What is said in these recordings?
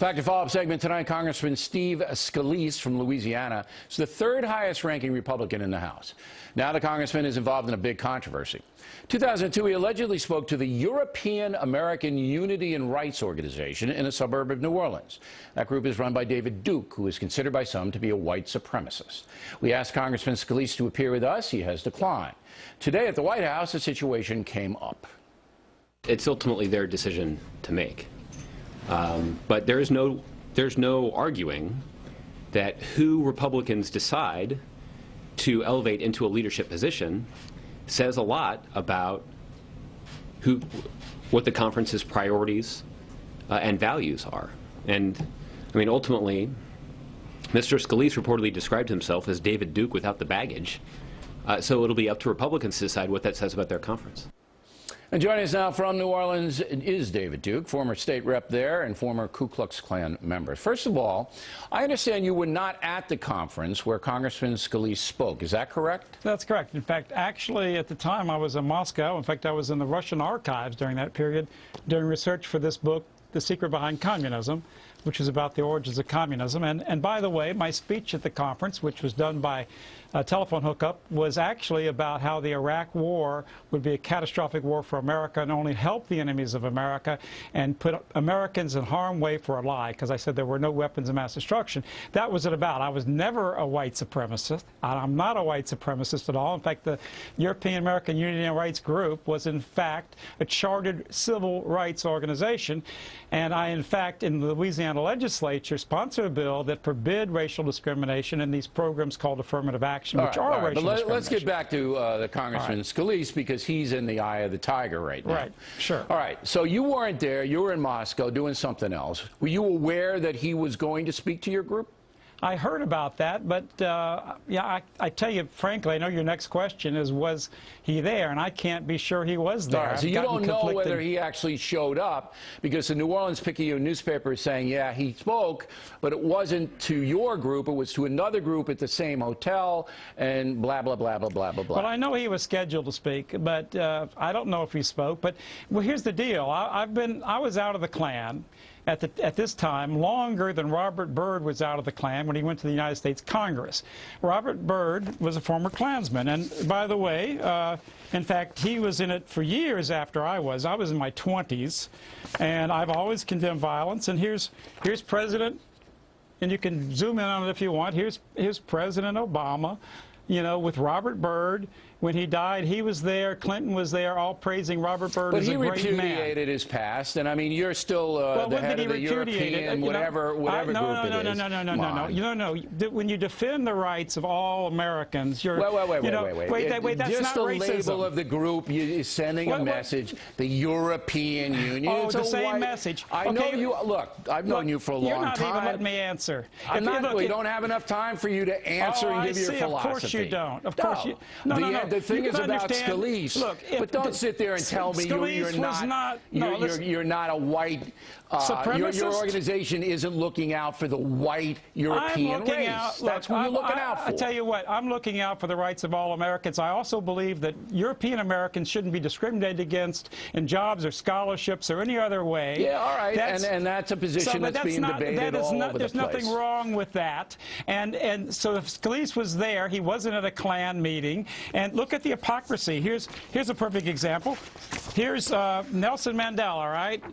Back to follow-up segment tonight. Congressman Steve Scalise from Louisiana is the third highest-ranking Republican in the House. Now the congressman is involved in a big controversy. 2002, he allegedly spoke to the European American Unity and Rights Organization in a suburb of New Orleans. That group is run by David Duke, who is considered by some to be a white supremacist. We asked Congressman Scalise to appear with us. He has declined. Today at the White House, the situation came up. It's ultimately their decision to make. But there's no arguing that who Republicans decide to elevate into a leadership position says a lot about what the conference's priorities and values are. And I mean, ultimately, Mr. Scalise reportedly described himself as David Duke without the baggage. So it'll be up to Republicans to decide what that says about their conference. And joining us now from New Orleans is David Duke, former state rep there and former Ku Klux Klan member. First of all, I understand you were not at the conference where Congressman Scalise spoke. Is that correct? That's correct. In fact, actually, at the time, I was in Moscow. In fact, I was in the Russian archives during that period doing research for this book, The Secret Behind Communism, which is about the origins of communism. And by the way, my speech at the conference, which was done by a telephone hookup, was actually about how the Iraq War would be a catastrophic war for America and only help the enemies of America and put Americans in harm's way for a lie, because I said there were no weapons of mass destruction. That was it about. I was never a white supremacist. I'm not a white supremacist at all. In fact, the European American Unity and Rights Group was, in fact, a chartered civil rights organization. And I, in fact, in the Louisiana legislature, sponsored a bill that forbid racial discrimination in these programs called affirmative action, which are racial discrimination. Let's get back to the Congressman Scalise, because he's in the eye of the tiger right now. Right, sure. All right, so you weren't there. You were in Moscow doing something else. Were you aware that he was going to speak to your group? I heard about that, but yeah, I tell you frankly, I know your next question is, was he there? And I can't be sure he was there. Right, so you don't know whether he actually showed up, because the New Orleans Picayune newspaper is saying, yeah, he spoke, but it wasn't to your group, it was to another group at the same hotel, and blah, blah, blah, blah, blah, blah, blah. Well, I know he was scheduled to speak, but I don't know if he spoke. But well, here's the deal. I was out of the Klan at this time longer than Robert Byrd was out of the Klan when he went to the United States Congress. Robert Byrd was a former Klansman, and by the way, in fact, he was in it for years after I was. I was in my 20s, and I've always condemned violence. And here's President, and you can zoom in on it if you want. Here's President Obama, you know, with Robert Byrd. When he died, he was there. Clinton was there, all praising Robert Byrd as a great man. But he repudiated his past, and I mean, you're still the head of the European, whatever group it is. No. When you defend the rights of all Americans, you're wait. That's just not the racism. label of the group is sending a message. The European Union. Oh, it's the same message. I know you. Look, I've known you for a long time. You're not even letting me answer. We don't have enough time for you to answer and give your philosophy. Of course you don't. Of course you. No. The thing is about Scalise. Look, but don't sit there and tell me you're not a white. Your organization isn't looking out for the white European race. That's what you're looking out for. I tell you what, I'm looking out for the rights of all Americans. I also believe that European Americans shouldn't be discriminated against in jobs or scholarships or any other way. Yeah, all right, and that's a position that's being debated all over the place. There's nothing wrong with that. And so if Scalise was there, he wasn't at a Klan meeting. And look at the hypocrisy. Here's a perfect example. Here's Nelson Mandela, right?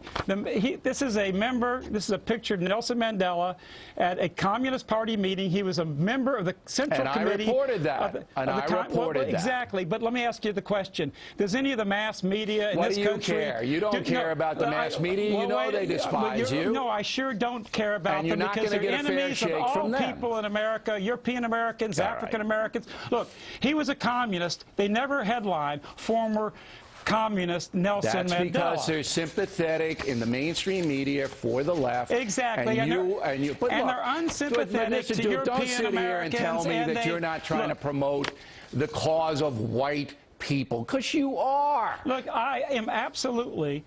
This is a picture of Nelson Mandela at a Communist Party meeting. He was a member of the Central Committee. I reported that. Exactly. But let me ask you the question. Does any of the mass media in this country... What do you care? You don't care about the mass media. You know they despise you. No, I sure don't care about them, because they're enemies of all people in America, European Americans, African Americans. Look, he was a communist. They never headline former communist Nelson Mandela. That's because they're sympathetic in the mainstream media for the left. Exactly. And they're unsympathetic to European Americans. Don't sit here and tell me that you're not trying to promote the cause of white people, because you are. Look, I am absolutely...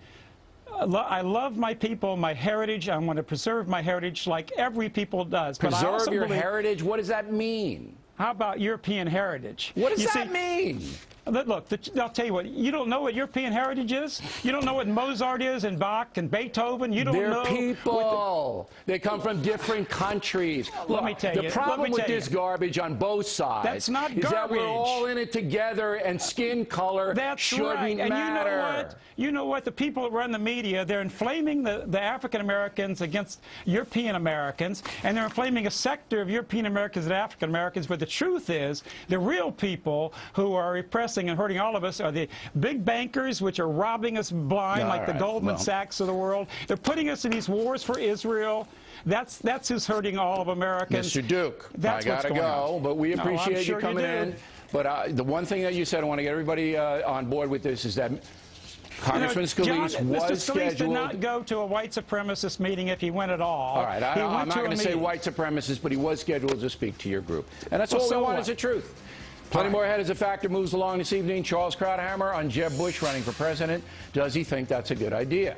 I love my people, my heritage. I want to preserve my heritage like every people does. Preserve your heritage? What does that mean? How about European heritage? What does that mean? Look, I'll tell you what, you don't know what European heritage is? You don't know what Mozart is and Bach and Beethoven? You don't know... They're people. They come from different countries. Look, Let me tell you. the problem with this garbage on both sides That's not is that we're garbage. all in it together, and skin color shouldn't right. And matter. you know what? You know what? The people that run the media, they're inflaming the African Americans against European Americans, and they're inflaming a sector of European Americans and African Americans. But the truth is, the real people who are repressing and hurting all of us are the big bankers, which are robbing us blind, like the Goldman Sachs of the world. They're putting us in these wars for Israel. That's who's hurting all of Americans. Mr. Duke, that's I got to go, but we appreciate you coming in. But the one thing that you said, I want to get everybody on board with this, is that Congressman Scalise was Mr. Scalise scheduled... did not go to a white supremacist meeting if he went at all. All right, I'm not going to say white supremacist, but he was scheduled to speak to your group. And that's all we want is the truth. Plenty more ahead as a factor moves along this evening. Charles Krauthammer on Jeb Bush running for president. Does he think that's a good idea?